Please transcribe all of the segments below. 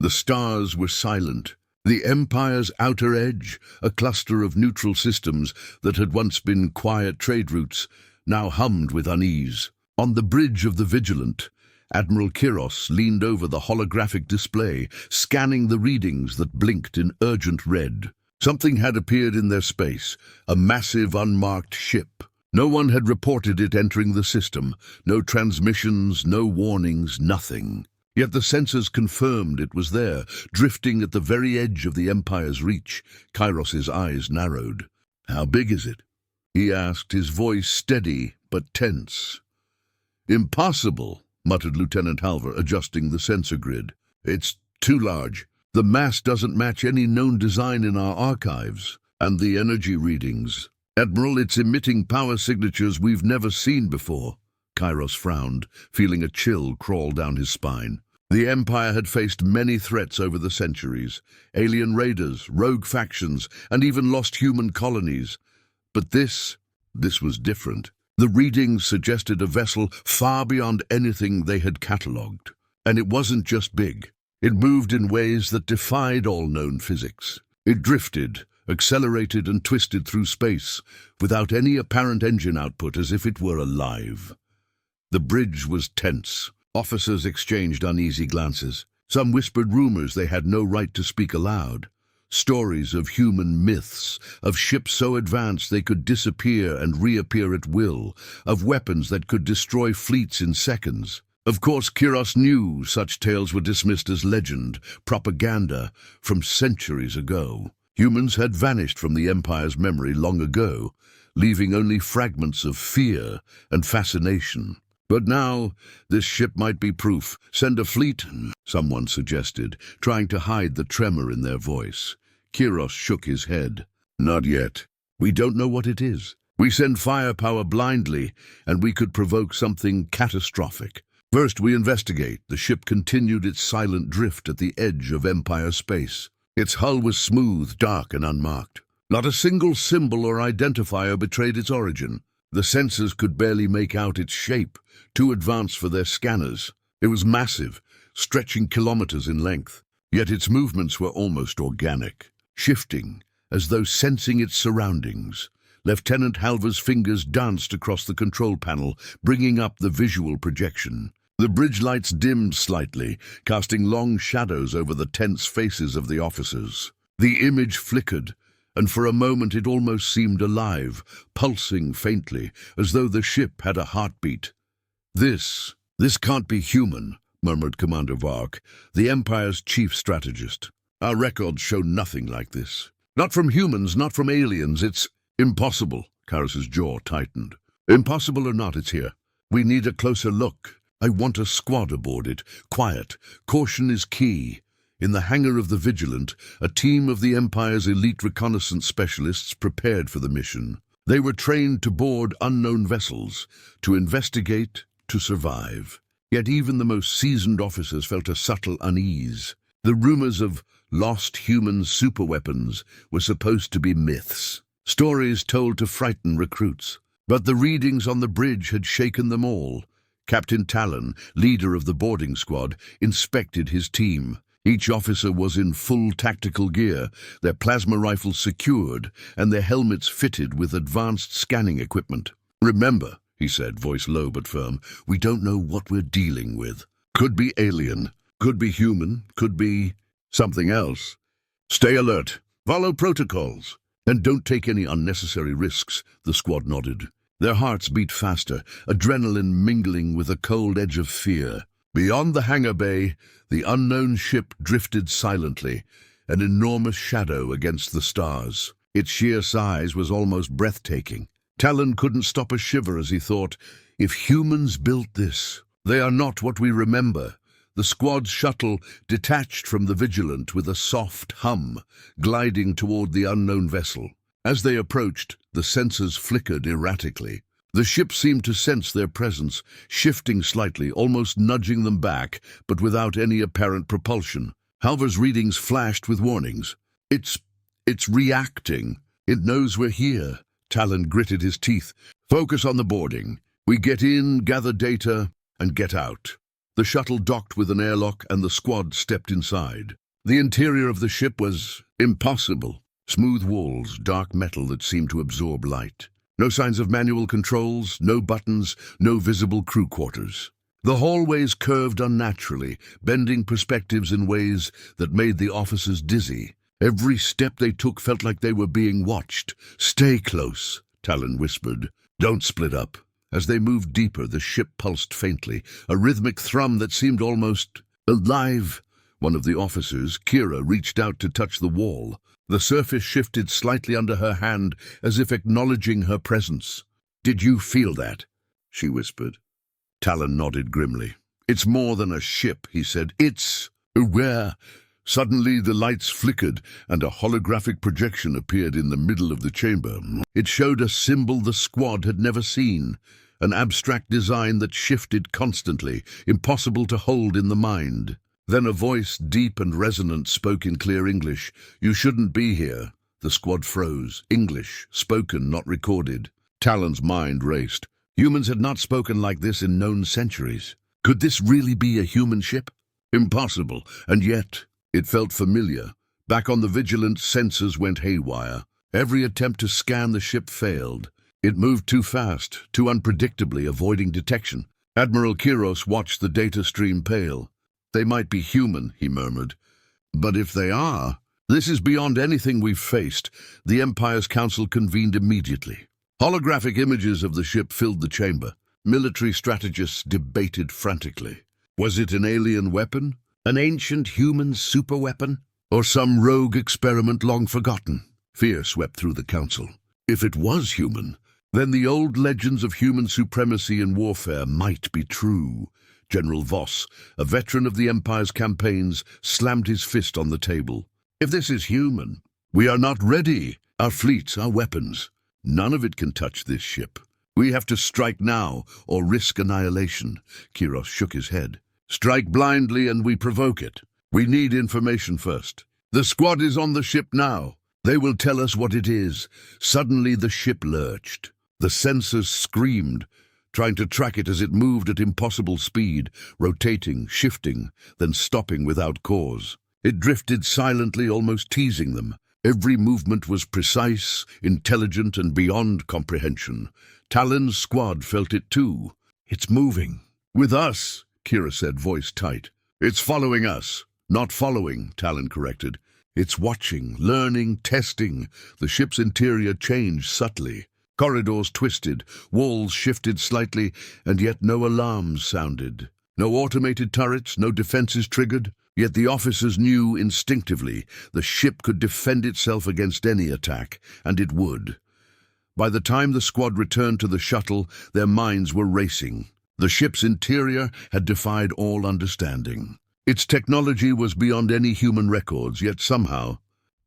The stars were silent. The Empire's outer edge, a cluster of neutral systems that had once been quiet trade routes, now hummed with unease. On the bridge of the Vigilant, Admiral Kiros leaned over the holographic display, scanning the readings that blinked in urgent red. Something had appeared in their space, a massive unmarked ship. No one had reported it entering the system. No transmissions, no warnings, nothing. Yet the sensors confirmed it was there, drifting at the very edge of the Empire's reach. Kiros's eyes narrowed. "How big is it?" he asked, his voice steady but tense. "Impossible," muttered Lieutenant Halver, adjusting the sensor grid. "It's too large. The mass doesn't match any known design in our archives. And the energy readings. Admiral, it's emitting power signatures we've never seen before." Kiros frowned, feeling a chill crawl down his spine. The Empire had faced many threats over the centuries. Alien raiders, rogue factions, and even lost human colonies. But this was different. The readings suggested a vessel far beyond anything they had catalogued. And it wasn't just big. It moved in ways that defied all known physics. It drifted, accelerated and twisted through space, without any apparent engine output, as if it were alive. The bridge was tense. Officers exchanged uneasy glances. Some whispered rumors they had no right to speak aloud. Stories of human myths, of ships so advanced they could disappear and reappear at will, of weapons that could destroy fleets in seconds. Of course, Kiros knew such tales were dismissed as legend, propaganda, from centuries ago. Humans had vanished from the Empire's memory long ago, leaving only fragments of fear and fascination. But now, this ship might be proof. "Send a fleet," someone suggested, trying to hide the tremor in their voice. Kiros shook his head. "Not yet. We don't know what it is. We send firepower blindly, and we could provoke something catastrophic. First, we investigate." The ship continued its silent drift at the edge of Empire space. Its hull was smooth, dark, and unmarked. Not a single symbol or identifier betrayed its origin. The sensors could barely make out its shape, too advanced for their scanners. It was massive, stretching kilometers in length. Yet its movements were almost organic, shifting, as though sensing its surroundings. Lieutenant Halver's fingers danced across the control panel, bringing up the visual projection. The bridge lights dimmed slightly, casting long shadows over the tense faces of the officers. The image flickered, and for a moment it almost seemed alive, pulsing faintly, as though the ship had a heartbeat. This can't be human," murmured Commander Vark, the Empire's chief strategist. "Our records show nothing like this. Not from humans, not from aliens. It's impossible." Kiros's jaw tightened. "Impossible or not, it's here. We need a closer look. I want a squad aboard it. Quiet. Caution is key." In the hangar of the Vigilant, a team of the Empire's elite reconnaissance specialists prepared for the mission. They were trained to board unknown vessels, to investigate, to survive. Yet even the most seasoned officers felt a subtle unease. The rumors of lost human superweapons were supposed to be myths, stories told to frighten recruits. But the readings on the bridge had shaken them all. Captain Talon, leader of the boarding squad, inspected his team. Each officer was in full tactical gear, their plasma rifles secured, and their helmets fitted with advanced scanning equipment. "Remember," he said, voice low but firm, "we don't know what we're dealing with. Could be alien, could be human, could be something else. Stay alert, follow protocols, and don't take any unnecessary risks." The squad nodded. Their hearts beat faster, adrenaline mingling with a cold edge of fear. Beyond the hangar bay, the unknown ship drifted silently, an enormous shadow against the stars. Its sheer size was almost breathtaking. Talon couldn't stop a shiver as he thought, if humans built this, they are not what we remember. The squad's shuttle detached from the Vigilant with a soft hum, gliding toward the unknown vessel. As they approached, the sensors flickered erratically. The ship seemed to sense their presence, shifting slightly, almost nudging them back, but without any apparent propulsion. Halver's readings flashed with warnings. It's reacting. It knows we're here." Talon gritted his teeth. "Focus on the boarding. We get in, gather data, and get out." The shuttle docked with an airlock and the squad stepped inside. The interior of the ship was impossible. Smooth walls, dark metal that seemed to absorb light. No signs of manual controls, no buttons, no visible crew quarters. The hallways curved unnaturally, bending perspectives in ways that made the officers dizzy. Every step they took felt like they were being watched. "Stay close," Talon whispered. "Don't split up." As they moved deeper, the ship pulsed faintly, a rhythmic thrum that seemed almost alive. One of the officers, Kira, reached out to touch the wall. The surface shifted slightly under her hand, as if acknowledging her presence. "Did you feel that?" she whispered. Talon nodded grimly. "It's more than a ship," he said. "It's aware." Suddenly the lights flickered, and a holographic projection appeared in the middle of the chamber. It showed a symbol the squad had never seen, an abstract design that shifted constantly, impossible to hold in the mind. Then a voice, deep and resonant, spoke in clear English. "You shouldn't be here." The squad froze. English, spoken, not recorded. Talon's mind raced. Humans had not spoken like this in known centuries. Could this really be a human ship? Impossible, and yet it felt familiar. Back on the Vigilant, sensors went haywire. Every attempt to scan the ship failed. It moved too fast, too unpredictably, avoiding detection. Admiral Kiros watched the data stream pale. "They might be human," he murmured. "But if they are, this is beyond anything we've faced." The Empire's Council convened immediately. Holographic images of the ship filled the chamber. Military strategists debated frantically. Was it an alien weapon? An ancient human superweapon? Or some rogue experiment long forgotten? Fear swept through the council. If it was human, then the old legends of human supremacy in warfare might be true. General Voss, a veteran of the Empire's campaigns, slammed his fist on the table. "If this is human, we are not ready. Our fleets, our weapons. None of it can touch this ship. We have to strike now or risk annihilation." Kiros shook his head. "Strike blindly and we provoke it. We need information first. The squad is on the ship now. They will tell us what it is." Suddenly the ship lurched. The sensors screamed, trying to track it as it moved at impossible speed, rotating, shifting, then stopping without cause. It drifted silently, almost teasing them. Every movement was precise, intelligent, and beyond comprehension. Talon's squad felt it too. "It's moving." "With us," Kira said, voice tight. "It's following us." "Not following," Talon corrected. "It's watching, learning, testing." The ship's interior changed subtly. Corridors twisted, walls shifted slightly, and yet no alarms sounded. No automated turrets, no defenses triggered. Yet the officers knew instinctively the ship could defend itself against any attack, and it would. By the time the squad returned to the shuttle, their minds were racing. The ship's interior had defied all understanding. Its technology was beyond any human records, yet somehow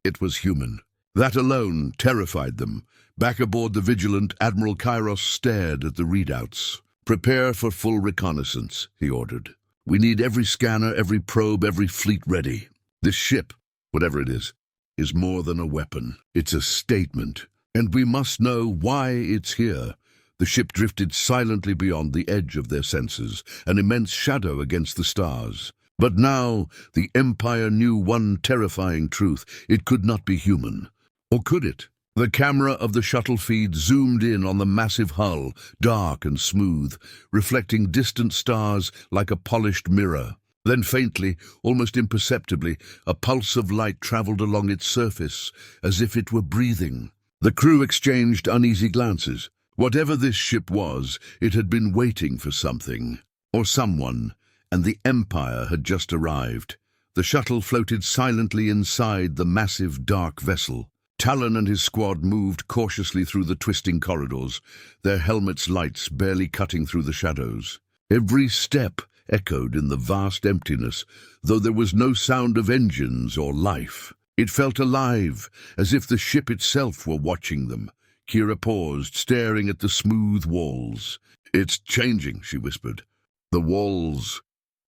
it was human. That alone terrified them. Back aboard the Vigilant, Admiral Kairos stared at the readouts. "Prepare for full reconnaissance," he ordered. "We need every scanner, every probe, every fleet ready. This ship, whatever it is more than a weapon. It's a statement, and we must know why it's here." The ship drifted silently beyond the edge of their senses, an immense shadow against the stars. But now the Empire knew one terrifying truth. It could not be human. Or could it? The camera of the shuttle feed zoomed in on the massive hull, dark and smooth, reflecting distant stars like a polished mirror. Then faintly, almost imperceptibly, a pulse of light traveled along its surface, as if it were breathing. The crew exchanged uneasy glances. Whatever this ship was, it had been waiting for something, or someone, and the Empire had just arrived. The shuttle floated silently inside the massive dark vessel. Talon and his squad moved cautiously through the twisting corridors, their helmets' lights barely cutting through the shadows. Every step echoed in the vast emptiness, though there was no sound of engines or life. It felt alive, as if the ship itself were watching them. Kira paused, staring at the smooth walls. "It's changing," she whispered. "The walls.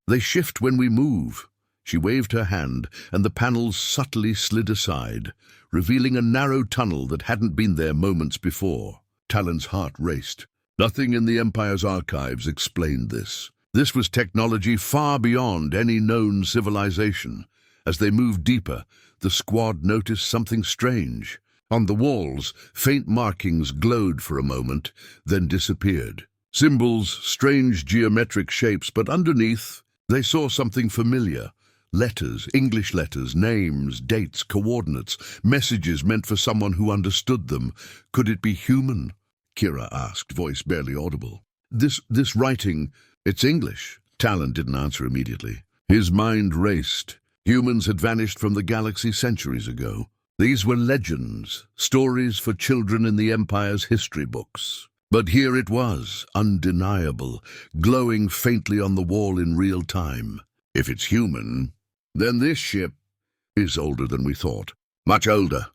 They shift when we move." She waved her hand, and the panels subtly slid aside, revealing a narrow tunnel that hadn't been there moments before. Talon's heart raced. Nothing in the Empire's archives explained this. This was technology far beyond any known civilization. As they moved deeper, the squad noticed something strange. On the walls, faint markings glowed for a moment, then disappeared. Symbols, strange geometric shapes, but underneath, they saw something familiar. Letters, English letters, names, dates, coordinates, messages meant for someone who understood them. Could it be human? Kira asked, voice barely audible. This writing, it's English. Talon didn't answer immediately. His mind raced. Humans had vanished from the galaxy centuries ago. These were legends, stories for children in the Empire's history books. But here it was, undeniable, glowing faintly on the wall in real time. If it's human, then this ship is older than we thought. Much older.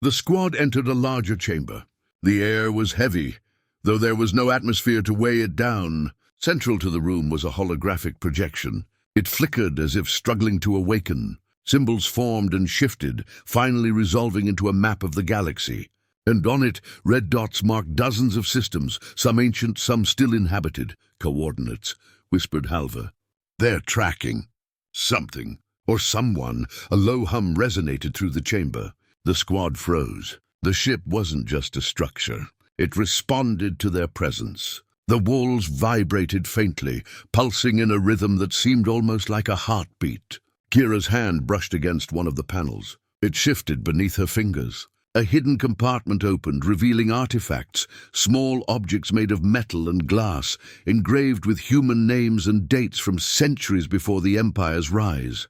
The squad entered a larger chamber. The air was heavy, though there was no atmosphere to weigh it down. Central to the room was a holographic projection. It flickered as if struggling to awaken. Symbols formed and shifted, finally resolving into a map of the galaxy. And on it, red dots marked dozens of systems, some ancient, some still inhabited. Coordinates, whispered Halva. They're tracking something, or someone. A low hum resonated through the chamber. The squad froze. The ship wasn't just a structure. It responded to their presence. The walls vibrated faintly, pulsing in a rhythm that seemed almost like a heartbeat. Kira's hand brushed against one of the panels. It shifted beneath her fingers. A hidden compartment opened, revealing artifacts, small objects made of metal and glass, engraved with human names and dates from centuries before the Empire's rise.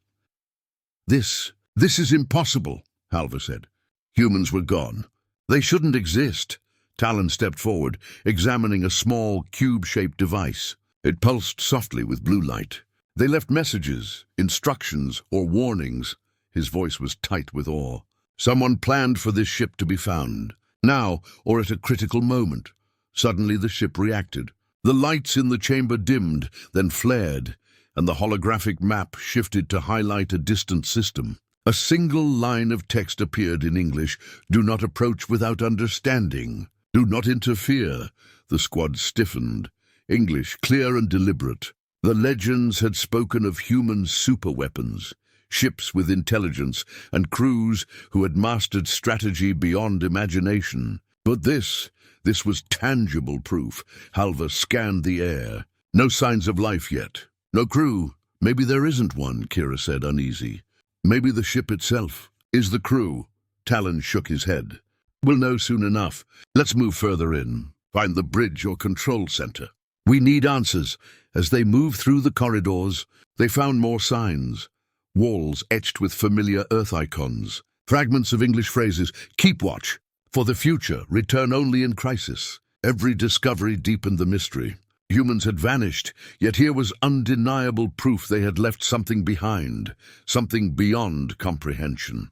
This is impossible, Halva said. Humans were gone. They shouldn't exist. Talon stepped forward, examining a small, cube-shaped device. It pulsed softly with blue light. They left messages, instructions, or warnings. His voice was tight with awe. Someone planned for this ship to be found. Now, or at a critical moment. Suddenly the ship reacted. The lights in the chamber dimmed, then flared, and the holographic map shifted to highlight a distant system. A single line of text appeared in English. Do not approach without understanding. Do not interfere. The squad stiffened. English, clear and deliberate. The legends had spoken of human superweapons, ships with intelligence, and crews who had mastered strategy beyond imagination. But this was tangible proof. Halva scanned the air. No signs of life yet. No crew. Maybe there isn't one, Kira said, uneasy. Maybe the ship itself is the crew. Talon shook his head. We'll know soon enough. Let's move further in. Find the bridge or control center. We need answers. As they moved through the corridors, they found more signs. Walls etched with familiar Earth icons. Fragments of English phrases. Keep watch. For the future, return only in crisis. Every discovery deepened the mystery. Humans had vanished, yet here was undeniable proof they had left something behind, something beyond comprehension.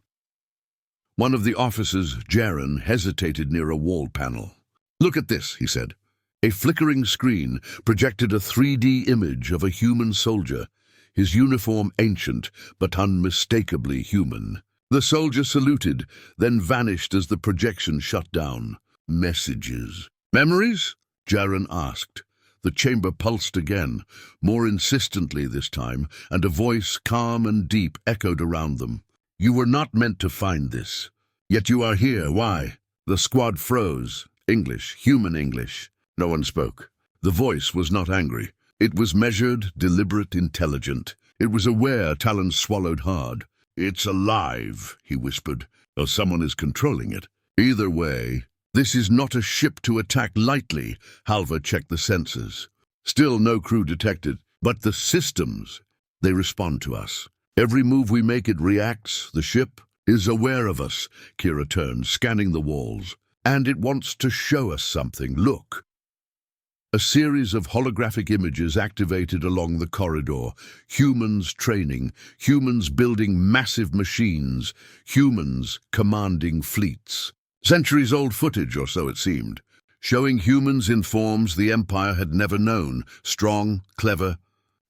One of the officers, Jaren, hesitated near a wall panel. Look at this, he said. A flickering screen projected a 3D image of a human soldier, his uniform ancient but unmistakably human. The soldier saluted, then vanished as the projection shut down. Messages. Memories? Jaren asked. The chamber pulsed again, more insistently this time, and a voice, calm and deep, echoed around them. You were not meant to find this. Yet you are here. Why? The squad froze. English, human English. No one spoke. The voice was not angry. It was measured, deliberate, intelligent. It was aware. Talon swallowed hard. It's alive, he whispered, or someone is controlling it. Either way, this is not a ship to attack lightly. Halva checked the sensors. Still no crew detected, but the systems, they respond to us. Every move we make, it reacts. The ship is aware of us. Kira turned, scanning the walls. And it wants to show us something. Look. A series of holographic images activated along the corridor. Humans training, humans building massive machines, humans commanding fleets. Centuries-old footage, or so it seemed, showing humans in forms the Empire had never known, strong, clever,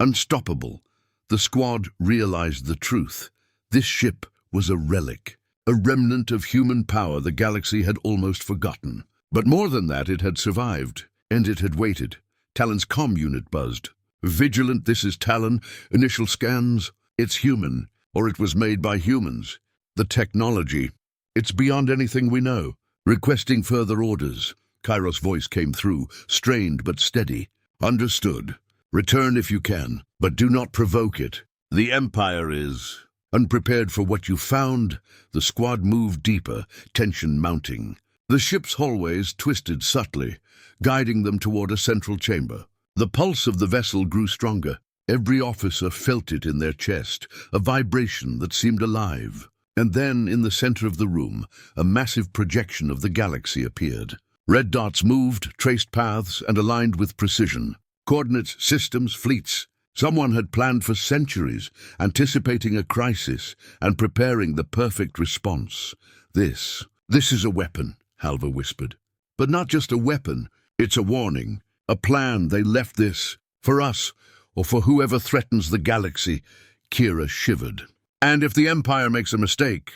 unstoppable. The squad realized the truth. This ship was a relic, a remnant of human power the galaxy had almost forgotten. But more than that, it had survived, and it had waited. Talon's comm unit buzzed. Vigilant, this is Talon. Initial scans. It's human, or it was made by humans. The technology. It's beyond anything we know. Requesting further orders. Kairos' voice came through, strained but steady. Understood. Return if you can, but do not provoke it. The Empire is unprepared for what you found. The squad moved deeper, tension mounting. The ship's hallways twisted subtly, guiding them toward a central chamber. The pulse of the vessel grew stronger. Every officer felt it in their chest, a vibration that seemed alive. And then, in the center of the room, a massive projection of the galaxy appeared. Red dots moved, traced paths, and aligned with precision. Coordinates, systems, fleets. Someone had planned for centuries, anticipating a crisis and preparing the perfect response. This is a weapon, Halva whispered. But not just a weapon, it's a warning. A plan. They left this for us, or for whoever threatens the galaxy. Kira shivered. And if the Empire makes a mistake,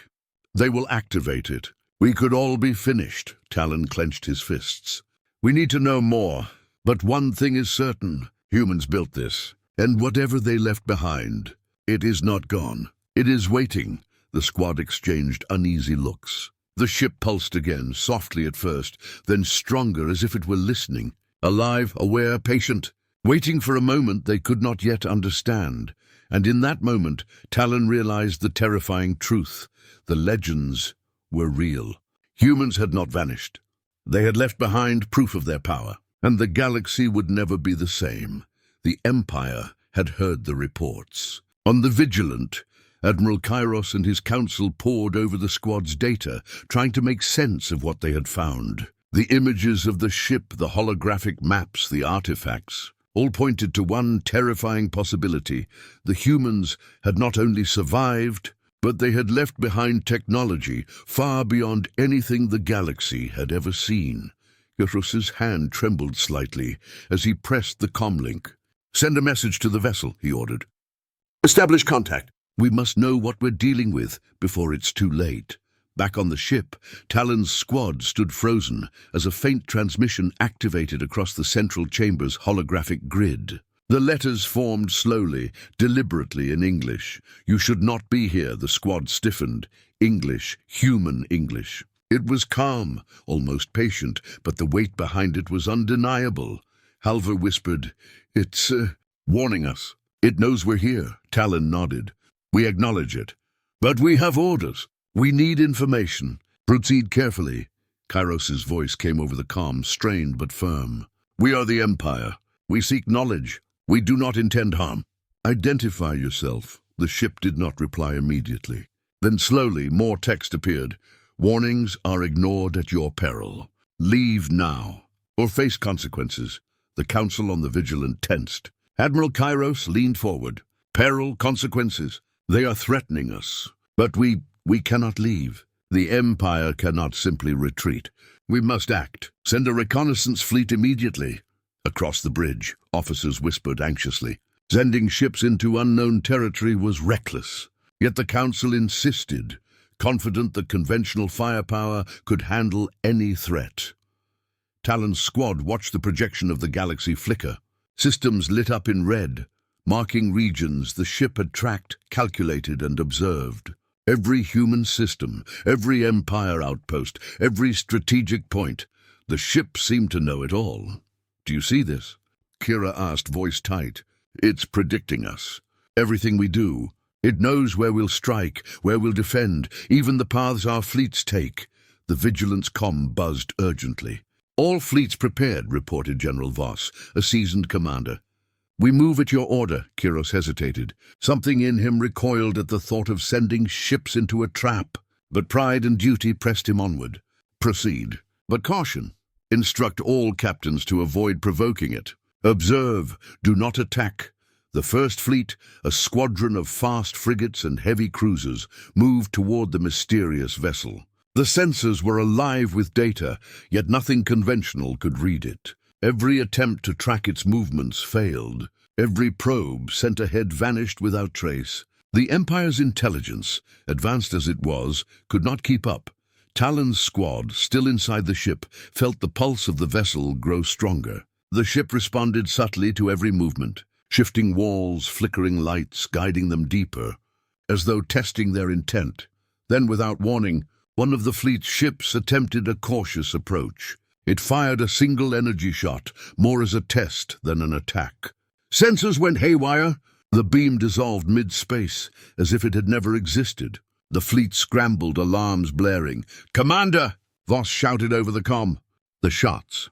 they will activate it. We could all be finished. Talon clenched his fists. We need to know more. But one thing is certain. Humans built this. And whatever they left behind, it is not gone. It is waiting. The squad exchanged uneasy looks. The ship pulsed again, softly at first, then stronger as if it were listening. Alive, aware, patient. Waiting for a moment they could not yet understand. And in that moment, Talon realized the terrifying truth. The legends were real. Humans had not vanished. They had left behind proof of their power, and the galaxy would never be the same. The Empire had heard the reports. On the Vigilant, Admiral Kairos and his council pored over the squad's data, trying to make sense of what they had found. The images of the ship, the holographic maps, the artifacts, all pointed to one terrifying possibility. The humans had not only survived, but they had left behind technology far beyond anything the galaxy had ever seen. Kairos' hand trembled slightly as he pressed the comlink. "Send a message to the vessel," he ordered. "Establish contact. We must know what we're dealing with before it's too late." Back on the ship, Talon's squad stood frozen as a faint transmission activated across the central chamber's holographic grid. The letters formed slowly, deliberately in English. "You should not be here," the squad stiffened. English, human English. It was calm, almost patient, but the weight behind it was undeniable. Halva whispered, "It's warning us. It knows we're here." Talon nodded. "We acknowledge it. But we have orders. We need information. Proceed carefully." Kairos' voice came over the comm, strained but firm. "We are the Empire. We seek knowledge. We do not intend harm." "Identify yourself." The ship did not reply immediately. Then slowly more text appeared. "Warnings are ignored at your peril. Leave now, or face consequences." The council on the Vigilant tensed. Admiral Kairos leaned forward. "Peril, consequences. They are threatening us. But we cannot leave. The Empire cannot simply retreat. We must act. Send a reconnaissance fleet immediately." Across the bridge, officers whispered anxiously. Sending ships into unknown territory was reckless. Yet the Council insisted, confident that conventional firepower could handle any threat. Talon's squad watched the projection of the galaxy flicker. Systems lit up in red, marking regions the ship had tracked, calculated, and observed. Every human system, every Empire outpost, every strategic point. The ship seemed to know it all. "Do you see this?" Kira asked, voice tight. "It's predicting us. Everything we do. It knows where we'll strike, where we'll defend, even the paths our fleets take." The Vigilance comm buzzed urgently. "All fleets prepared," reported General Voss, a seasoned commander. "We move at your order." Kairos hesitated. Something in him recoiled at the thought of sending ships into a trap, but pride and duty pressed him onward. "Proceed, but caution. Instruct all captains to avoid provoking it. Observe, do not attack." The First Fleet, a squadron of fast frigates and heavy cruisers, moved toward the mysterious vessel. The sensors were alive with data, yet nothing conventional could read it. Every attempt to track its movements failed. Every probe sent ahead vanished without trace. The Empire's intelligence, advanced as it was, could not keep up. Talon's squad, still inside the ship, felt the pulse of the vessel grow stronger. The ship responded subtly to every movement. shifting walls, flickering lights, guiding them deeper, as though testing their intent. Then, without warning, one of the fleet's ships attempted a cautious approach. It fired a single energy shot, more as a test than an attack. Sensors went haywire. The beam dissolved mid-space, as if it had never existed. The fleet scrambled, alarms blaring. "Commander!" Voss shouted over the comm. The shots.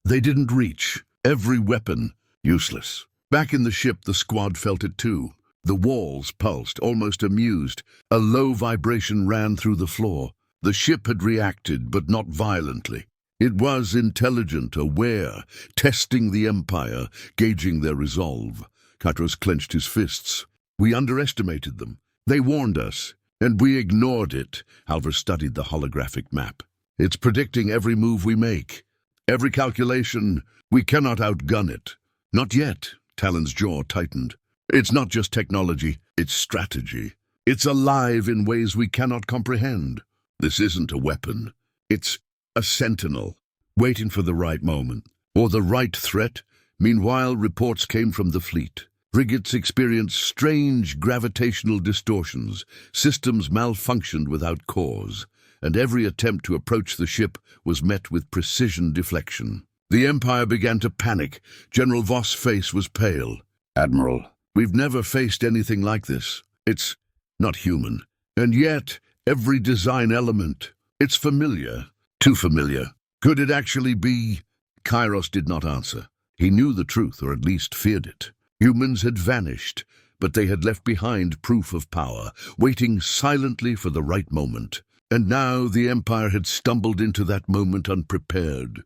They didn't reach. Every weapon useless. Back in the ship, the squad felt it too. The walls pulsed, almost amused. A low vibration ran through the floor. The ship had reacted, but not violently. It was intelligent, aware, testing the Empire, gauging their resolve. Katros clenched his fists. We underestimated them. They warned us, and we ignored it. Halvar studied the holographic map. It's predicting every move we make. Every calculation. We cannot outgun it. Not yet. Talon's jaw tightened. It's not just technology, it's strategy. It's alive in ways we cannot comprehend. This isn't a weapon. It's a sentinel, waiting for the right moment, or the right threat. Meanwhile, reports came from the fleet. Frigates experienced strange gravitational distortions. Systems malfunctioned without cause, and every attempt to approach the ship was met with precision deflection. The Empire began to panic. General Voss' face was pale. "Admiral, we've never faced anything like this. It's not human. And yet, every design element, it's familiar. Too familiar. Could it actually be?" Kairos did not answer. He knew the truth, or at least feared it. Humans had vanished, but they had left behind proof of power, waiting silently for the right moment. And now the Empire had stumbled into that moment unprepared.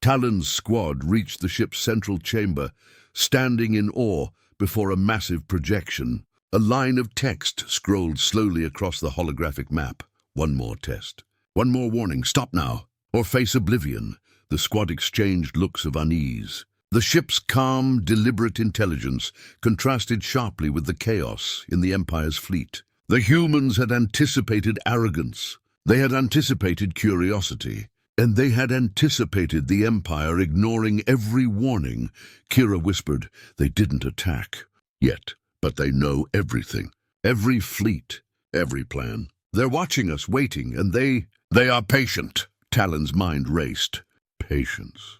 Talon's squad reached the ship's central chamber, standing in awe before a massive projection. A line of text scrolled slowly across the holographic map. One more test. One more warning. Stop now, or face oblivion. The squad exchanged looks of unease. The ship's calm, deliberate intelligence contrasted sharply with the chaos in the Empire's fleet. The humans had anticipated arrogance. They had anticipated curiosity. And they had anticipated the Empire ignoring every warning. Kira whispered, "They didn't attack yet, but they know everything. Every fleet, every plan. They're watching us, waiting, and they are patient." Talon's mind raced. Patience.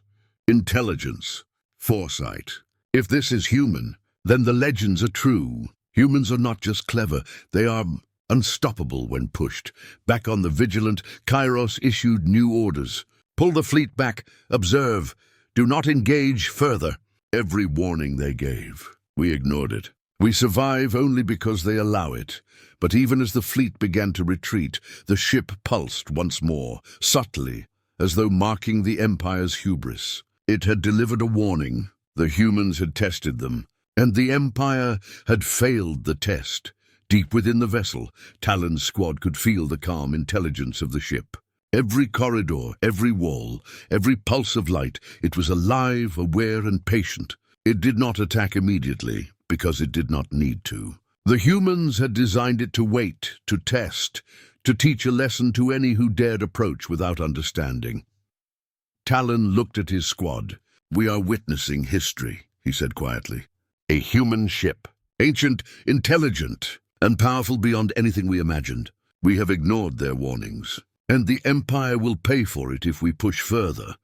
Intelligence. Foresight. If this is human, then the legends are true. Humans are not just clever, they are unstoppable when pushed. Back on the Vigilant, Kairos issued new orders. "Pull the fleet back. Observe. Do not engage further." Every warning they gave, we ignored it. We survive only because they allow it. But even as the fleet began to retreat, the ship pulsed once more, subtly, as though marking the Empire's hubris. It had delivered a warning. The humans had tested them, and the Empire had failed the test. Deep within the vessel, Talon's squad could feel the calm intelligence of the ship. Every corridor, every wall, every pulse of light, it was alive, aware, and patient. It did not attack immediately, because it did not need to. The humans had designed it to wait, to test, to teach a lesson to any who dared approach without understanding. Talon looked at his squad. "We are witnessing history," he said quietly. "A human ship, ancient, intelligent, and powerful beyond anything we imagined. We have ignored their warnings, and the Empire will pay for it if we push further."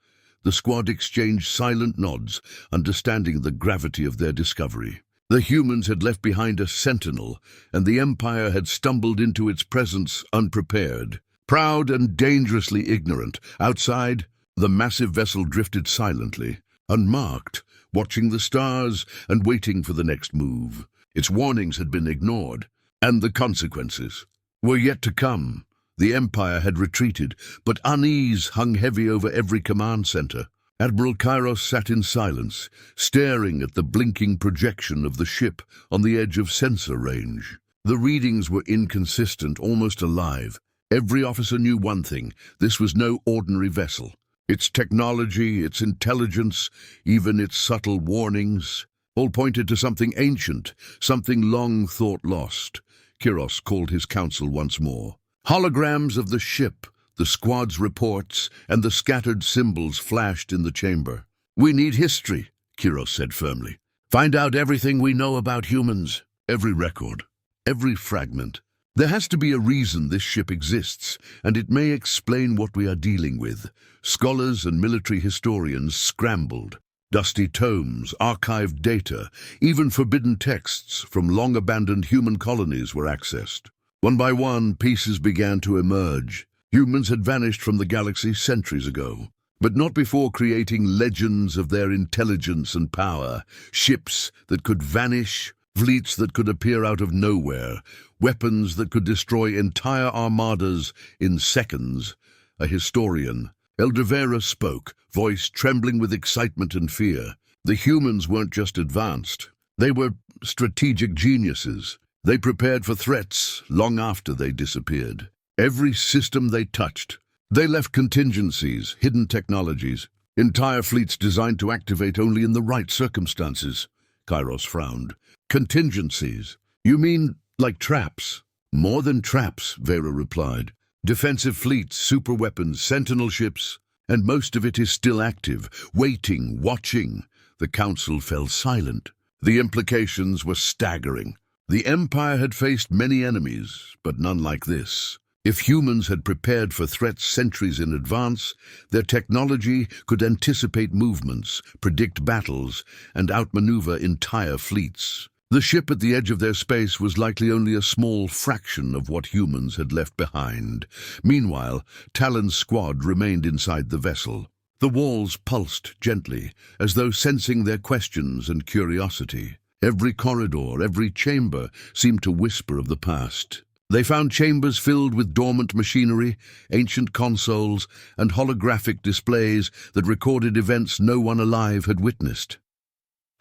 The squad exchanged silent nods, understanding the gravity of their discovery. The humans had left behind a sentinel, and the Empire had stumbled into its presence unprepared. Proud and dangerously ignorant, outside, the massive vessel drifted silently, unmarked, watching the stars and waiting for the next move. Its warnings had been ignored, and the consequences were yet to come. The Empire had retreated, but unease hung heavy over every command center. Admiral Kairos sat in silence, staring at the blinking projection of the ship on the edge of sensor range. The readings were inconsistent, almost alive. Every officer knew one thing: this was no ordinary vessel. Its technology, its intelligence, even its subtle warnings, all pointed to something ancient, something long thought lost. Kiros called his council once more. Holograms of the ship, the squad's reports, and the scattered symbols flashed in the chamber. "We need history," Kiros said firmly. Find out everything we know about humans. Every record, every fragment. There has to be a reason this ship exists, and it may explain what we are dealing with. Scholars and military historians scrambled. Dusty tomes, archived data, even forbidden texts from long-abandoned human colonies were accessed. One by one, pieces began to emerge. Humans had vanished from the galaxy centuries ago, but not before creating legends of their intelligence and power. Ships that could vanish, fleets that could appear out of nowhere, weapons that could destroy entire armadas in seconds. A historian, Eldevera, spoke, voice trembling with excitement and fear. The humans weren't just advanced. They were strategic geniuses. They prepared for threats long after they disappeared. Every system they touched, they left contingencies, hidden technologies, entire fleets designed to activate only in the right circumstances. Kairos frowned. Contingencies? You mean like traps? More than traps, Vera replied. Defensive fleets, superweapons, sentinel ships, and most of it is still active, waiting, watching. The Council fell silent. The implications were staggering. The Empire had faced many enemies, but none like this. If humans had prepared for threats centuries in advance, their technology could anticipate movements, predict battles, and outmaneuver entire fleets. The ship at the edge of their space was likely only a small fraction of what humans had left behind. Meanwhile, Talon's squad remained inside the vessel. The walls pulsed gently, as though sensing their questions and curiosity. Every corridor, every chamber seemed to whisper of the past. They found chambers filled with dormant machinery, ancient consoles, and holographic displays that recorded events no one alive had witnessed.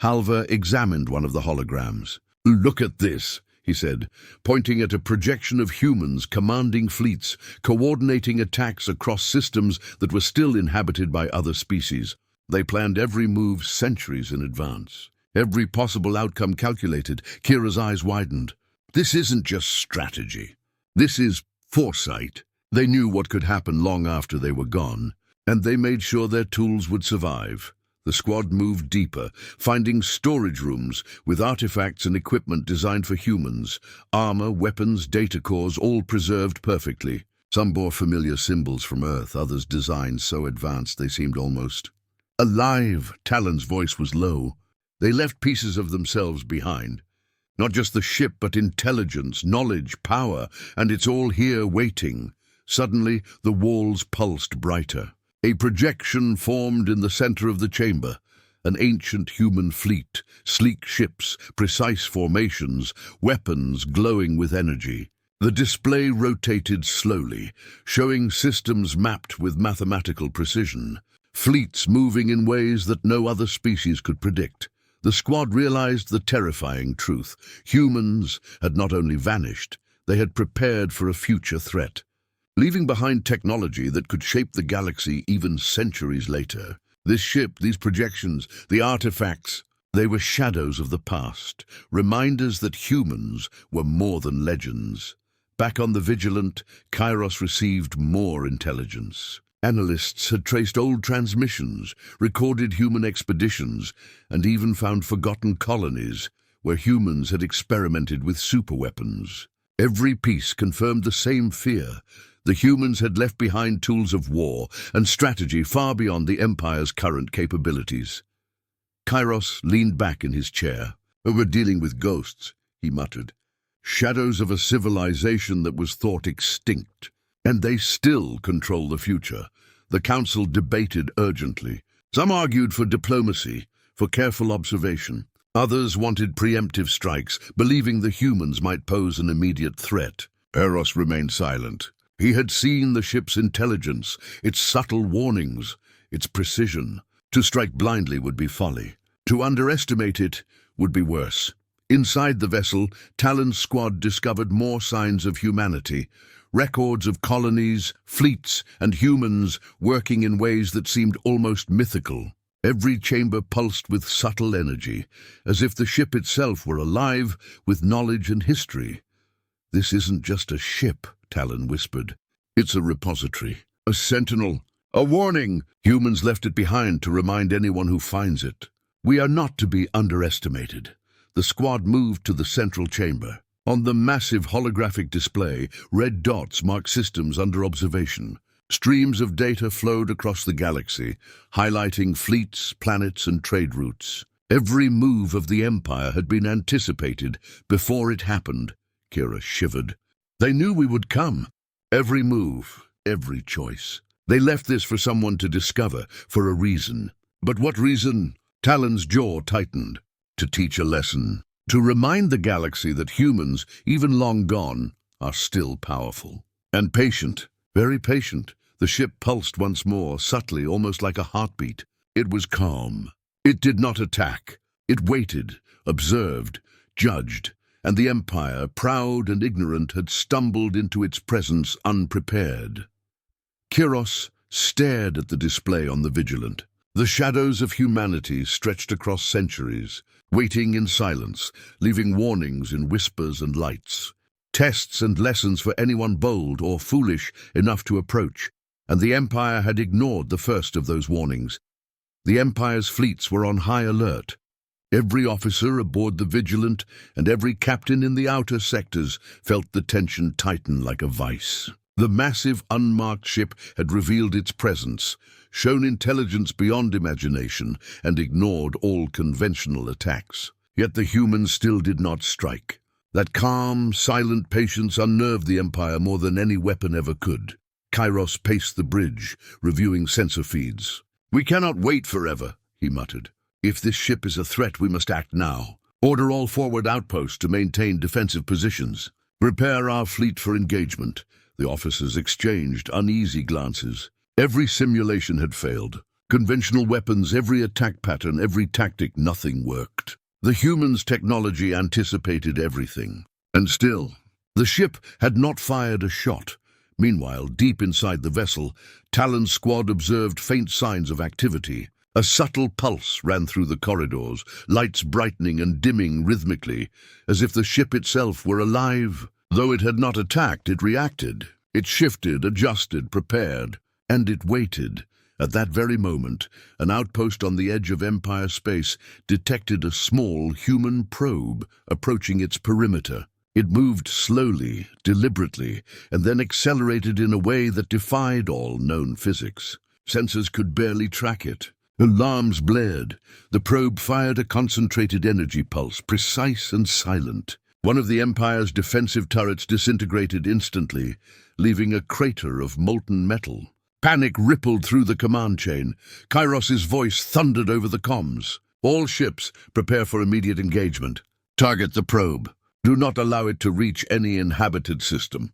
Halver examined one of the holograms. "Look at this," he said, pointing at a projection of humans commanding fleets, coordinating attacks across systems that were still inhabited by other species. They planned every move centuries in advance. Every possible outcome calculated. Kira's eyes widened. This isn't just strategy. This is foresight. They knew what could happen long after they were gone, and they made sure their tools would survive. The squad moved deeper, finding storage rooms with artifacts and equipment designed for humans. Armor, weapons, data cores, all preserved perfectly. Some bore familiar symbols from Earth, others designs so advanced they seemed almost alive. Talon's voice was low. They left pieces of themselves behind. Not just the ship, but intelligence, knowledge, power, and it's all here waiting. Suddenly, the walls pulsed brighter. A projection formed in the center of the chamber. An ancient human fleet, sleek ships, precise formations, weapons glowing with energy. The display rotated slowly, showing systems mapped with mathematical precision. Fleets moving in ways that no other species could predict. The squad realized the terrifying truth. Humans had not only vanished, they had prepared for a future threat, leaving behind technology that could shape the galaxy even centuries later. This ship, these projections, the artifacts, they were shadows of the past, reminders that humans were more than legends. Back on the Vigilant, Kairos received more intelligence. Analysts had traced old transmissions, recorded human expeditions, and even found forgotten colonies where humans had experimented with superweapons. Every piece confirmed the same fear. The humans had left behind tools of war and strategy far beyond the Empire's current capabilities. Kairos leaned back in his chair. "We're dealing with ghosts," he muttered. "Shadows of a civilization that was thought extinct. And they still control the future." The Council debated urgently. Some argued for diplomacy, for careful observation. Others wanted preemptive strikes, believing the humans might pose an immediate threat. Eros remained silent. He had seen the ship's intelligence, its subtle warnings, its precision. To strike blindly would be folly. To underestimate it would be worse. Inside the vessel, Talon's squad discovered more signs of humanity. Records of colonies, fleets, and humans working in ways that seemed almost mythical. Every chamber pulsed with subtle energy, as if the ship itself were alive with knowledge and history. "This isn't just a ship," Talon whispered. "It's a repository, a sentinel, a warning. Humans left it behind to remind anyone who finds it." We are not to be underestimated. The squad moved to the central chamber. On the massive holographic display, red dots marked systems under observation. Streams of data flowed across the galaxy, highlighting fleets, planets, and trade routes. Every move of the Empire had been anticipated before it happened. Kira shivered. They knew we would come. Every move, every choice. They left this for someone to discover, for a reason. But what reason? Talon's jaw tightened. To teach a lesson. To remind the galaxy that humans, even long gone, are still powerful. And patient. Very patient. The ship pulsed once more, subtly, almost like a heartbeat. It was calm. It did not attack. It waited, observed, judged, and the Empire, proud and ignorant, had stumbled into its presence unprepared. Kiros stared at the display on the Vigilant. The shadows of humanity stretched across centuries, waiting in silence, leaving warnings in whispers and lights. Tests and lessons for anyone bold or foolish enough to approach, and the Empire had ignored the first of those warnings. The Empire's fleets were on high alert. Every officer aboard the Vigilant and every captain in the outer sectors felt the tension tighten like a vice. The massive unmarked ship had revealed its presence, shown intelligence beyond imagination, and ignored all conventional attacks. Yet the humans still did not strike. That calm, silent patience unnerved the Empire more than any weapon ever could. Kairos paced the bridge, reviewing sensor feeds. "We cannot wait forever," he muttered. "If this ship is a threat, we must act now. Order all forward outposts to maintain defensive positions. Prepare our fleet for engagement." The officers exchanged uneasy glances. Every simulation had failed. Conventional weapons, every attack pattern, every tactic, nothing worked. The humans' technology anticipated everything. And still, the ship had not fired a shot. Meanwhile, deep inside the vessel, Talon's squad observed faint signs of activity. A subtle pulse ran through the corridors, lights brightening and dimming rhythmically, as if the ship itself were alive. Though it had not attacked, it reacted. It shifted, adjusted, prepared, and it waited. At that very moment, an outpost on the edge of Empire space detected a small human probe approaching its perimeter. It moved slowly, deliberately, and then accelerated in a way that defied all known physics. Sensors could barely track it. Alarms blared. The probe fired a concentrated energy pulse, precise and silent. One of the Empire's defensive turrets disintegrated instantly, leaving a crater of molten metal. Panic rippled through the command chain. Kairos's voice thundered over the comms. "All ships, prepare for immediate engagement. Target the probe. Do not allow it to reach any inhabited system."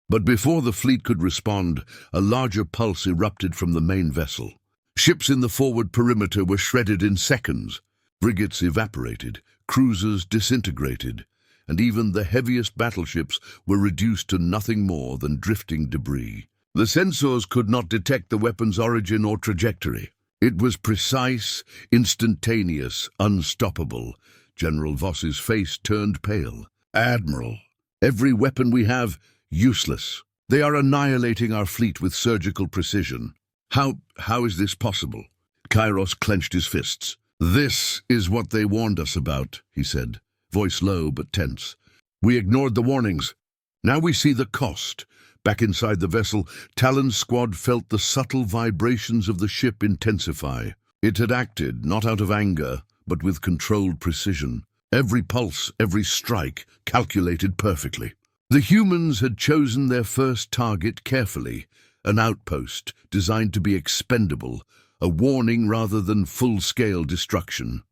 But before the fleet could respond, a larger pulse erupted from the main vessel. Ships in the forward perimeter were shredded in seconds. Frigates evaporated, cruisers disintegrated, and even the heaviest battleships were reduced to nothing more than drifting debris. The sensors could not detect the weapon's origin or trajectory. It was precise, instantaneous, unstoppable. General Voss's face turned pale. "Admiral, every weapon we have, useless. They are annihilating our fleet with surgical precision. How is this possible?" Kairos clenched his fists. "This is what they warned us about," he said, voice low but tense. "We ignored the warnings. Now we see the cost." Back inside the vessel, Talon's squad felt the subtle vibrations of the ship intensify. It had acted, not out of anger, but with controlled precision. Every pulse, every strike, calculated perfectly. The humans had chosen their first target carefully, an outpost designed to be expendable, a warning rather than full-scale destruction.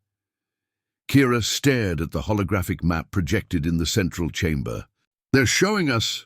Kira stared at the holographic map projected in the central chamber. "They're showing us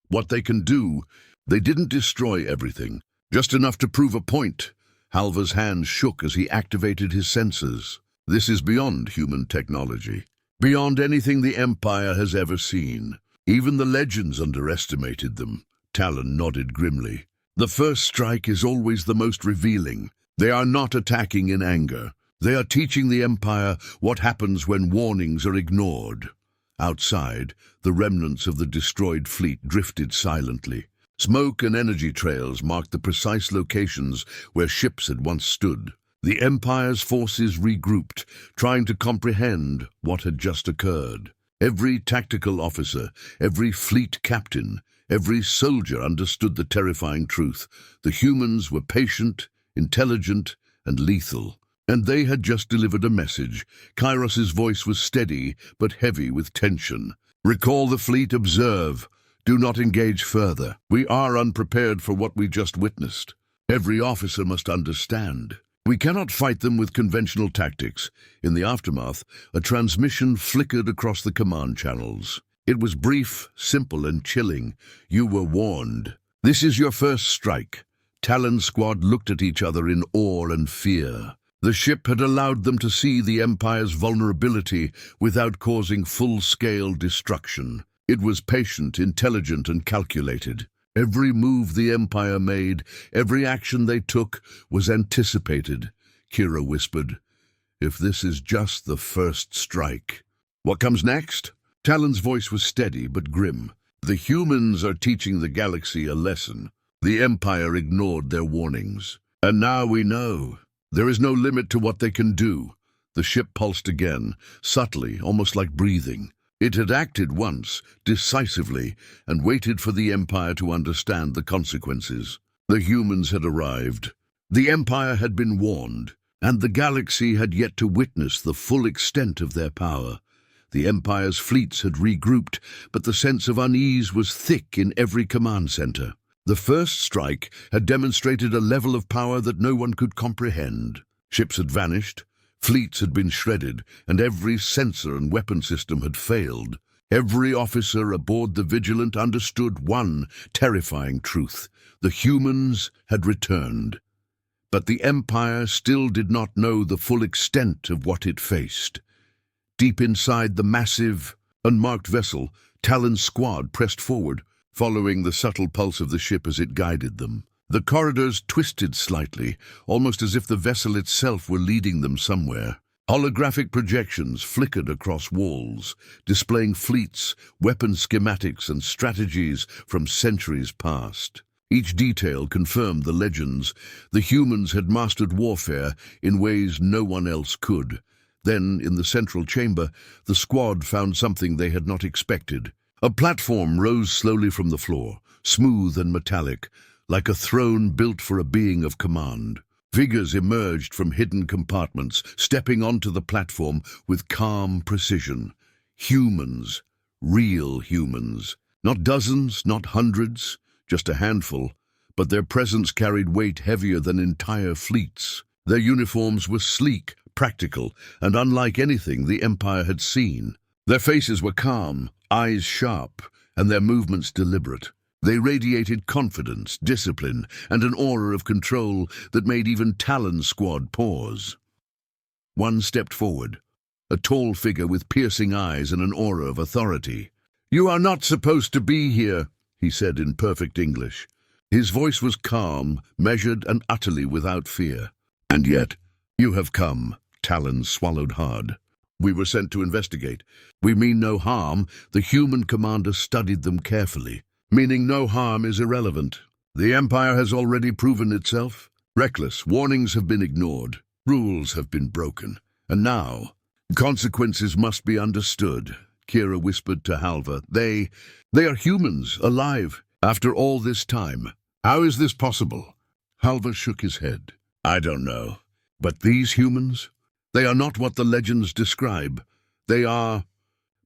what they can do. They didn't destroy everything, just enough to prove a point." Halva's hands shook as he activated his sensors. "This is beyond human technology, beyond anything the Empire has ever seen. Even the legends underestimated them." Talon nodded grimly. "The first strike is always the most revealing. They are not attacking in anger. They are teaching the Empire what happens when warnings are ignored." Outside, the remnants of the destroyed fleet drifted silently. Smoke and energy trails marked the precise locations where ships had once stood. The Empire's forces regrouped, trying to comprehend what had just occurred. Every tactical officer, every fleet captain, every soldier understood the terrifying truth. The humans were patient, intelligent, and lethal. And they had just delivered a message. Kairos's voice was steady, but heavy with tension. "Recall the fleet, observe. Do not engage further. We are unprepared for what we just witnessed. Every officer must understand. We cannot fight them with conventional tactics." In the aftermath, a transmission flickered across the command channels. It was brief, simple, and chilling. "You were warned. This is your first strike." Talon Squad looked at each other in awe and fear. The ship had allowed them to see the Empire's vulnerability without causing full-scale destruction. It was patient, intelligent, and calculated. Every move the Empire made, every action they took, was anticipated. Kira whispered, "If this is just the first strike." "What comes next?" Talon's voice was steady but grim. "The humans are teaching the galaxy a lesson. The Empire ignored their warnings. And now we know. There is no limit to what they can do." The ship pulsed again, subtly, almost like breathing. It had acted once, decisively, and waited for the Empire to understand the consequences. The humans had arrived. The Empire had been warned, and the galaxy had yet to witness the full extent of their power. The Empire's fleets had regrouped, but the sense of unease was thick in every command center. The first strike had demonstrated a level of power that no one could comprehend. Ships had vanished, fleets had been shredded, and every sensor and weapon system had failed. Every officer aboard the Vigilant understood one terrifying truth: the humans had returned. But the Empire still did not know the full extent of what it faced. Deep inside the massive, unmarked vessel, Talon's squad pressed forward, following the subtle pulse of the ship as it guided them. The corridors twisted slightly, almost as if the vessel itself were leading them somewhere. Holographic projections flickered across walls, displaying fleets, weapon schematics, and strategies from centuries past. Each detail confirmed the legends. The humans had mastered warfare in ways no one else could. Then, in the central chamber, the squad found something they had not expected. A platform rose slowly from the floor, smooth and metallic, like a throne built for a being of command. Figures emerged from hidden compartments, stepping onto the platform with calm precision. Humans, real humans. Not dozens, not hundreds, just a handful, but their presence carried weight heavier than entire fleets. Their uniforms were sleek, practical, and unlike anything the Empire had seen. Their faces were calm, eyes sharp, and their movements deliberate. They radiated confidence, discipline, and an aura of control that made even Talon's squad pause. One stepped forward, a tall figure with piercing eyes and an aura of authority. "You are not supposed to be here," he said in perfect English. His voice was calm, measured, and utterly without fear. "And yet, you have come." Talon swallowed hard. "We were sent to investigate. We mean no harm." The human commander studied them carefully. "Meaning no harm is irrelevant. The Empire has already proven itself. Reckless, warnings have been ignored, rules have been broken. And now, consequences must be understood." Kira whispered to Halva. They are humans, alive, after all this time. How is this possible?" Halva shook his head. "I don't know. But these humans? They are not what the legends describe. They are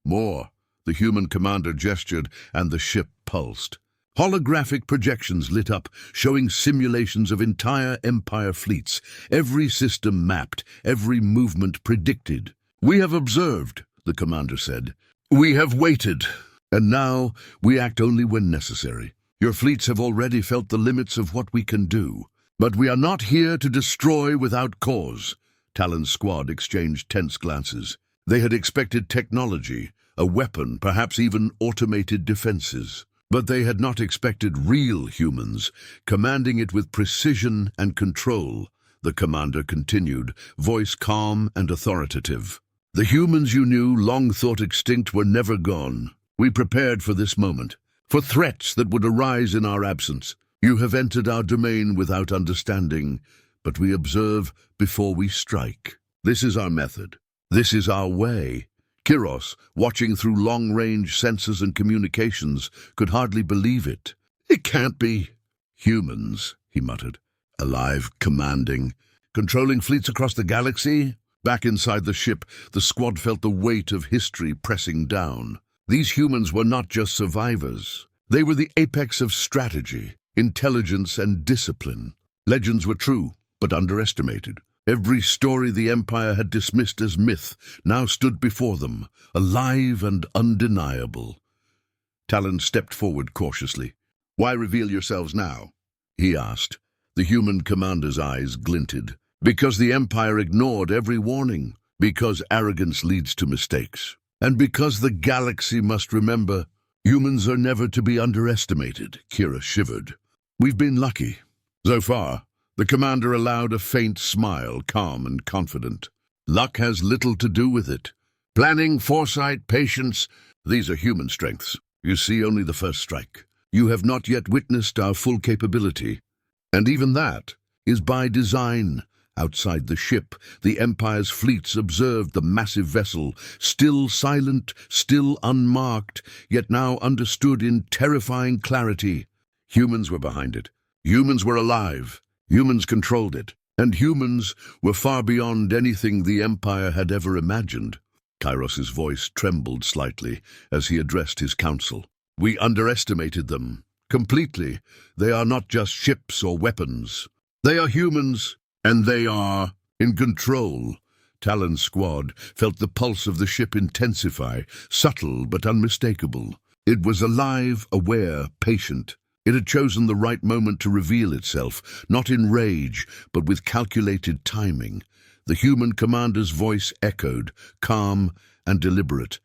more." The human commander gestured, and the ship pulsed. Holographic projections lit up, showing simulations of entire Empire fleets, every system mapped, every movement predicted. "We have observed," the commander said. "We have waited. And now we act only when necessary. Your fleets have already felt the limits of what we can do. But we are not here to destroy without cause." Talon's squad exchanged tense glances. They had expected technology, a weapon, perhaps even automated defenses. But they had not expected real humans, commanding it with precision and control. The commander continued, voice calm and authoritative. "The humans you knew, long thought extinct, were never gone. We prepared for this moment, for threats that would arise in our absence. You have entered our domain without understanding, but we observe before we strike. This is our method. This is our way. Kiros, watching through long-range sensors and communications, could hardly believe it. It can't be. Humans, he muttered. Alive, commanding. Controlling fleets across the galaxy? Back inside the ship, the squad felt the weight of history pressing down. These humans were not just survivors. They were the apex of strategy, intelligence, and discipline. Legends were true, but underestimated. Every story the Empire had dismissed as myth now stood before them, alive and undeniable. Talon stepped forward cautiously. "Why reveal yourselves now?" he asked. The human commander's eyes glinted. "Because the Empire ignored every warning. Because arrogance leads to mistakes. And because the galaxy must remember, humans are never to be underestimated." Kira shivered. "We've been lucky. So far." The commander allowed a faint smile, calm and confident. "Luck has little to do with it. Planning, foresight, patience, these are human strengths. You see only the first strike. You have not yet witnessed our full capability. And even that is by design." Outside the ship, the Empire's fleets observed the massive vessel, still silent, still unmarked, yet now understood in terrifying clarity. Humans were behind it. Humans were alive. Humans controlled it. And humans were far beyond anything the Empire had ever imagined. Kairos's voice trembled slightly as he addressed his council. "We underestimated them. Completely. They are not just ships or weapons. They are humans. And they are in control." Talon's squad felt the pulse of the ship intensify, subtle but unmistakable. It was alive, aware, patient. It had chosen the right moment to reveal itself, not in rage, but with calculated timing. The human commander's voice echoed, calm and deliberate.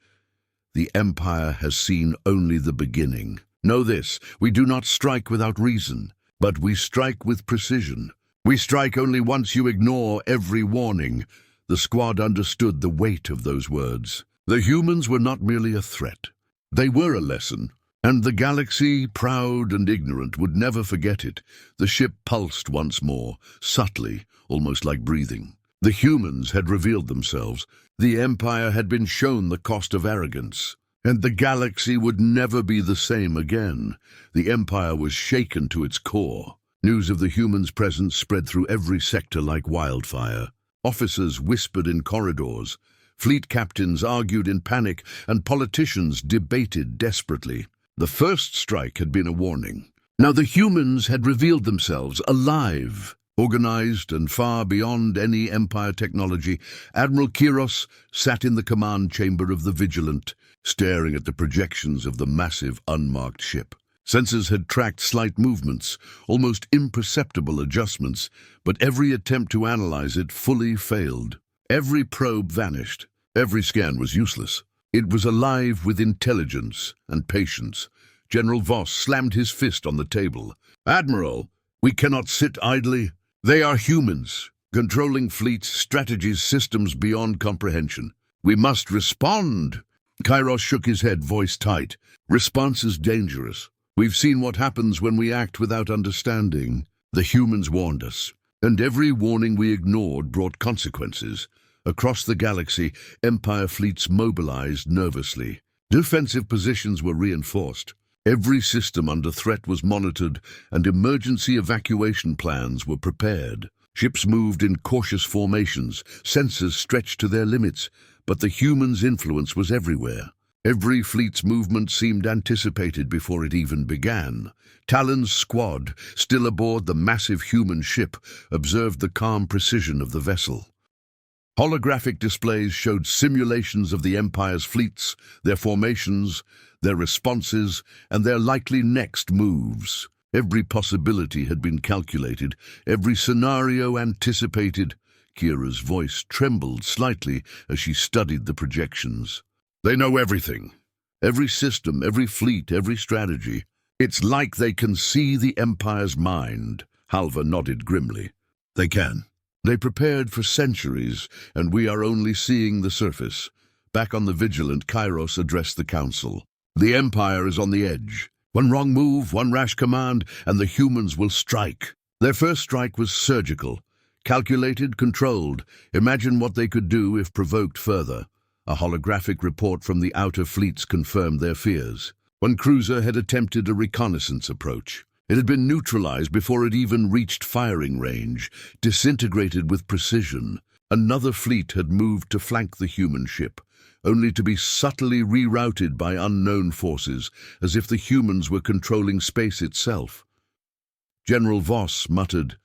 "The Empire has seen only the beginning. Know this, we do not strike without reason, but we strike with precision. We strike only once you ignore every warning." The squad understood the weight of those words. The humans were not merely a threat. They were a lesson, and the galaxy, proud and ignorant, would never forget it. The ship pulsed once more, subtly, almost like breathing. The humans had revealed themselves. The Empire had been shown the cost of arrogance. And the galaxy would never be the same again. The Empire was shaken to its core. News of the humans' presence spread through every sector like wildfire. Officers whispered in corridors. Fleet captains argued in panic, and politicians debated desperately. The first strike had been a warning. Now the humans had revealed themselves, alive, organized and far beyond any Empire technology. Admiral Kiros sat in the command chamber of the Vigilant, staring at the projections of the massive unmarked ship. Sensors had tracked slight movements, almost imperceptible adjustments, but every attempt to analyze it fully failed. Every probe vanished. Every scan was useless. It was alive with intelligence and patience. General Voss slammed his fist on the table. "Admiral, we cannot sit idly. They are humans, controlling fleets, strategies, systems beyond comprehension. We must respond." Kairos shook his head, voice tight. "Response is dangerous. We've seen what happens when we act without understanding. The humans warned us, and every warning we ignored brought consequences. Across the galaxy, Empire fleets mobilized nervously. Defensive positions were reinforced. Every system under threat was monitored, and emergency evacuation plans were prepared. Ships moved in cautious formations, sensors stretched to their limits, but the humans' influence was everywhere. Every fleet's movement seemed anticipated before it even began. Talon's squad, still aboard the massive human ship, observed the calm precision of the vessel. Holographic displays showed simulations of the Empire's fleets, their formations, their responses, and their likely next moves. Every possibility had been calculated, every scenario anticipated. Kira's voice trembled slightly as she studied the projections. "They know everything. Every system, every fleet, every strategy. It's like they can see the Empire's mind." Halva nodded grimly. "They can. They prepared for centuries, and we are only seeing the surface." Back on the Vigilant, Kairos addressed the Council. "The Empire is on the edge. One wrong move, one rash command, and the humans will strike." Their first strike was surgical. Calculated, controlled. Imagine what they could do if provoked further. A holographic report from the outer fleets confirmed their fears. One cruiser had attempted a reconnaissance approach. It had been neutralized before it even reached firing range, disintegrated with precision. Another fleet had moved to flank the human ship, only to be subtly rerouted by unknown forces, as if the humans were controlling space itself. General Voss muttered,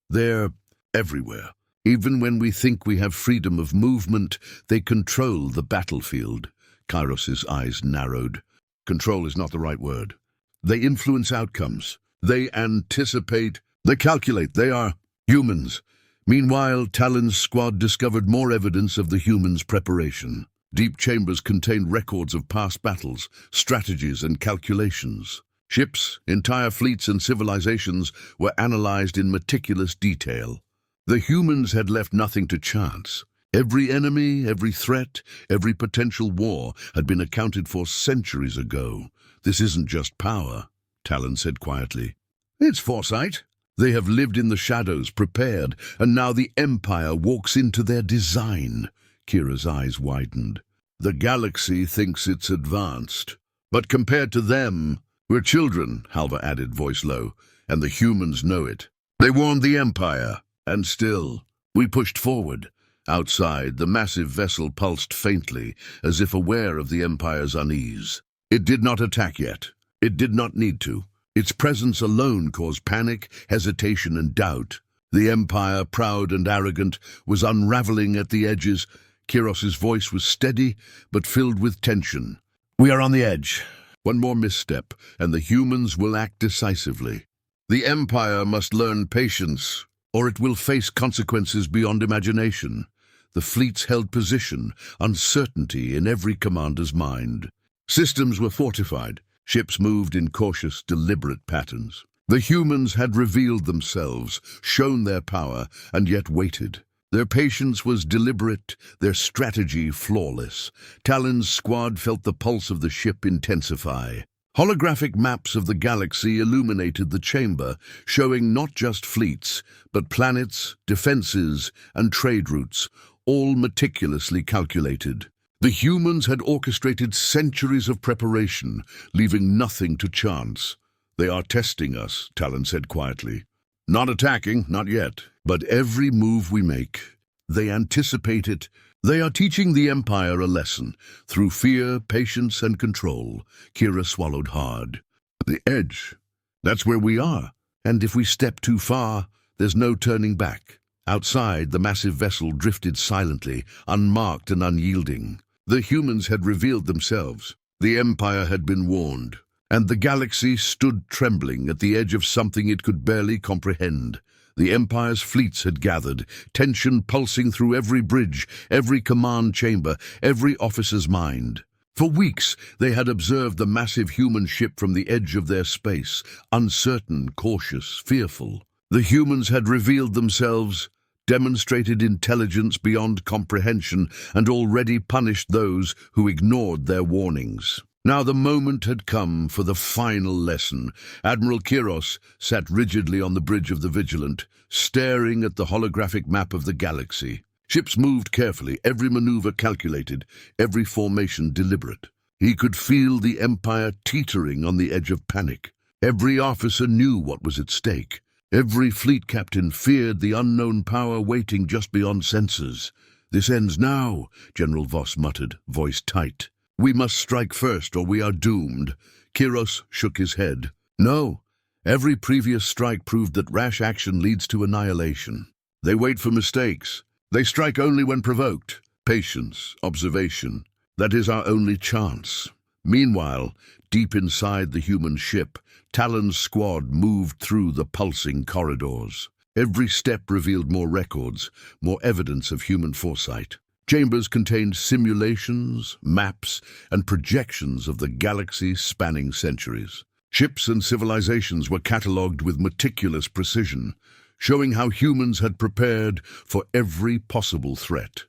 "They're everywhere. Even when we think we have freedom of movement, they control the battlefield." Kyros's eyes narrowed. Control is not the right word. They influence outcomes. They anticipate. They calculate. They are humans. Meanwhile, Talon's squad discovered more evidence of the humans' preparation. Deep chambers contained records of past battles, strategies, and calculations. Ships, entire fleets, and civilizations were analyzed in meticulous detail. The humans had left nothing to chance. Every enemy, every threat, every potential war had been accounted for centuries ago. "This isn't just power," Talon said quietly. "It's foresight. They have lived in the shadows, prepared, and now the Empire walks into their design." Kira's eyes widened. "The galaxy thinks it's advanced. But compared to them, we're children," Halvar added, voice low, "and the humans know it. They warned the Empire. And still, we pushed forward." Outside, the massive vessel pulsed faintly, as if aware of the Empire's unease. It did not attack yet. It did not need to. Its presence alone caused panic, hesitation, and doubt. The Empire, proud and arrogant, was unraveling at the edges. Kiros's voice was steady, but filled with tension. "We are on the edge. One more misstep, and the humans will act decisively. The Empire must learn patience, or it will face consequences beyond imagination." The fleets held position, uncertainty in every commander's mind. Systems were fortified. Ships moved in cautious, deliberate patterns. The humans had revealed themselves, shown their power, and yet waited. Their patience was deliberate, their strategy flawless. Talon's squad felt the pulse of the ship intensify. Holographic maps of the galaxy illuminated the chamber, showing not just fleets, but planets, defenses, and trade routes, all meticulously calculated. The humans had orchestrated centuries of preparation, leaving nothing to chance. "They are testing us," Talon said quietly. "Not attacking, not yet, but every move we make, they anticipate it. They are teaching the Empire a lesson, through fear, patience, and control." Kira swallowed hard. "The edge, that's where we are. And if we step too far, there's no turning back." Outside, the massive vessel drifted silently, unmarked and unyielding. The humans had revealed themselves. The Empire had been warned, and the galaxy stood trembling at the edge of something it could barely comprehend. The Empire's fleets had gathered, tension pulsing through every bridge, every command chamber, every officer's mind. For weeks, they had observed the massive human ship from the edge of their space, uncertain, cautious, fearful. The humans had revealed themselves, demonstrated intelligence beyond comprehension, and already punished those who ignored their warnings. Now the moment had come for the final lesson. Admiral Kiros sat rigidly on the bridge of the Vigilant, staring at the holographic map of the galaxy. Ships moved carefully, every maneuver calculated, every formation deliberate. He could feel the Empire teetering on the edge of panic. Every officer knew what was at stake. Every fleet captain feared the unknown power waiting just beyond sensors. "This ends now," General Voss muttered, voice tight. "We must strike first, or we are doomed." Kiros shook his head. "No. Every previous strike proved that rash action leads to annihilation. They wait for mistakes. They strike only when provoked. Patience, observation. That is our only chance." Meanwhile, deep inside the human ship, Talon's squad moved through the pulsing corridors. Every step revealed more records, more evidence of human foresight. Chambers contained simulations, maps, and projections of the galaxy spanning centuries. Ships and civilizations were catalogued with meticulous precision, showing how humans had prepared for every possible threat.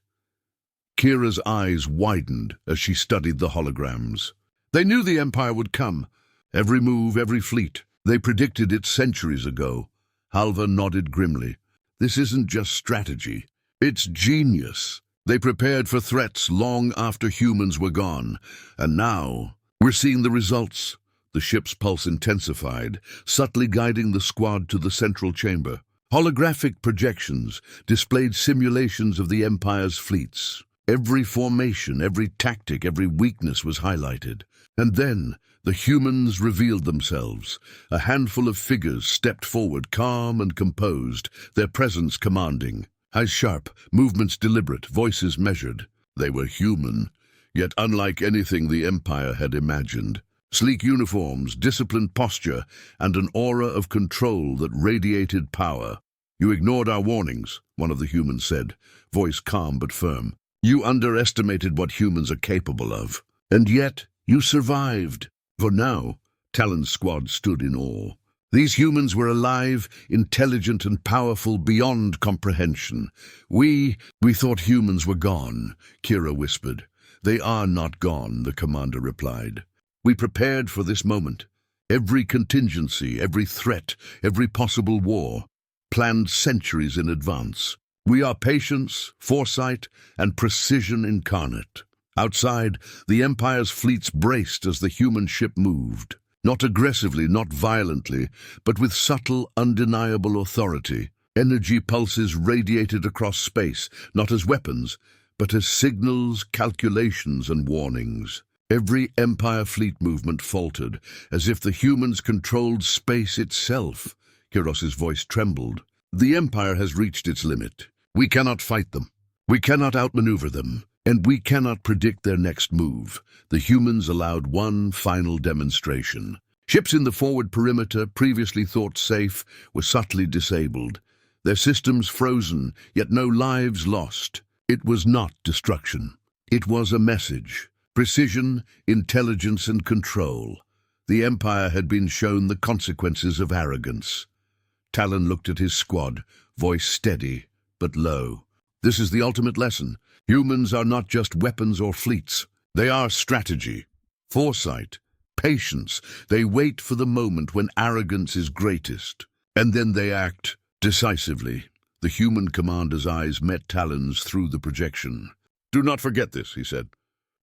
Kira's eyes widened as she studied the holograms. They knew the Empire would come. Every move, every fleet. They predicted it centuries ago. Halvar nodded grimly. This isn't just strategy. It's genius. They prepared for threats long after humans were gone, and now we're seeing the results. The ship's pulse intensified, subtly guiding the squad to the central chamber. Holographic projections displayed simulations of the Empire's fleets. Every formation, every tactic, every weakness was highlighted. And then the humans revealed themselves. A handful of figures stepped forward, calm and composed, their presence commanding. Eyes sharp, movements deliberate, voices measured. They were human, yet unlike anything the Empire had imagined. Sleek uniforms, disciplined posture, and an aura of control that radiated power. "You ignored our warnings," one of the humans said, voice calm but firm. "You underestimated what humans are capable of. And yet, you survived." For now, Talon's squad stood in awe. These humans were alive, intelligent and powerful beyond comprehension. We thought humans were gone," Kira whispered. "They are not gone," the commander replied. "We prepared for this moment. Every contingency, every threat, every possible war, planned centuries in advance. We are patience, foresight, and precision incarnate." Outside, the Empire's fleets braced as the human ship moved. Not aggressively, not violently, but with subtle, undeniable authority. Energy pulses radiated across space, not as weapons, but as signals, calculations, and warnings. Every Empire fleet movement faltered, as if the humans controlled space itself. Kiros's voice trembled. "The Empire has reached its limit. We cannot fight them. We cannot outmaneuver them. And we cannot predict their next move." The humans allowed one final demonstration. Ships in the forward perimeter, previously thought safe, were subtly disabled. Their systems frozen, yet no lives lost. It was not destruction. It was a message. Precision, intelligence, and control. The Empire had been shown the consequences of arrogance. Talon looked at his squad, voice steady but low. "This is the ultimate lesson. Humans are not just weapons or fleets. They are strategy, foresight, patience. They wait for the moment when arrogance is greatest, and then they act decisively." The human commander's eyes met Talon's through the projection. "Do not forget this," he said.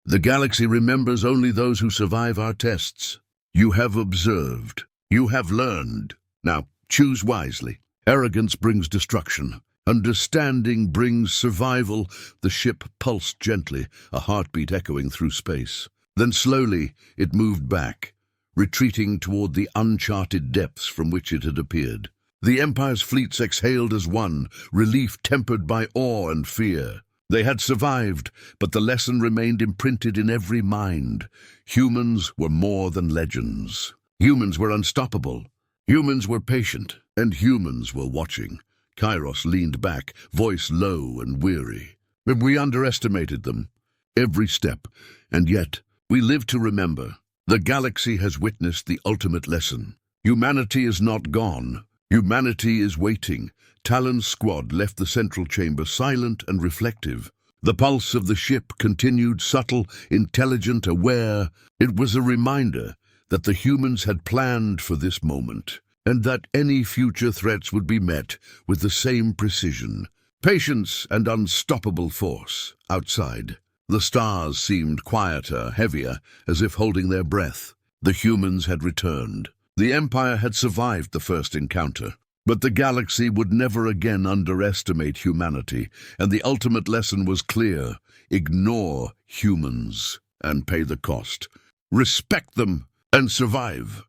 "The galaxy remembers only those who survive our tests. You have observed. You have learned. Now, choose wisely. Arrogance brings destruction. Understanding brings survival." The ship pulsed gently, a heartbeat echoing through space. Then slowly it moved back, retreating toward the uncharted depths from which it had appeared. The Empire's fleets exhaled as one, relief tempered by awe and fear. They had survived, but the lesson remained imprinted in every mind. Humans were more than legends. Humans were unstoppable. Humans were patient, and humans were watching. Kairos leaned back, voice low and weary. "We underestimated them, every step, and yet we live to remember. The galaxy has witnessed the ultimate lesson. Humanity is not gone. Humanity is waiting." Talon's squad left the central chamber silent and reflective. The pulse of the ship continued, subtle, intelligent, aware. It was a reminder that the humans had planned for this moment, and that any future threats would be met with the same precision, patience, and unstoppable force. Outside, the stars seemed quieter, heavier, as if holding their breath. The humans had returned. The Empire had survived the first encounter, but the galaxy would never again underestimate humanity, and the ultimate lesson was clear: ignore humans and pay the cost. Respect them and survive.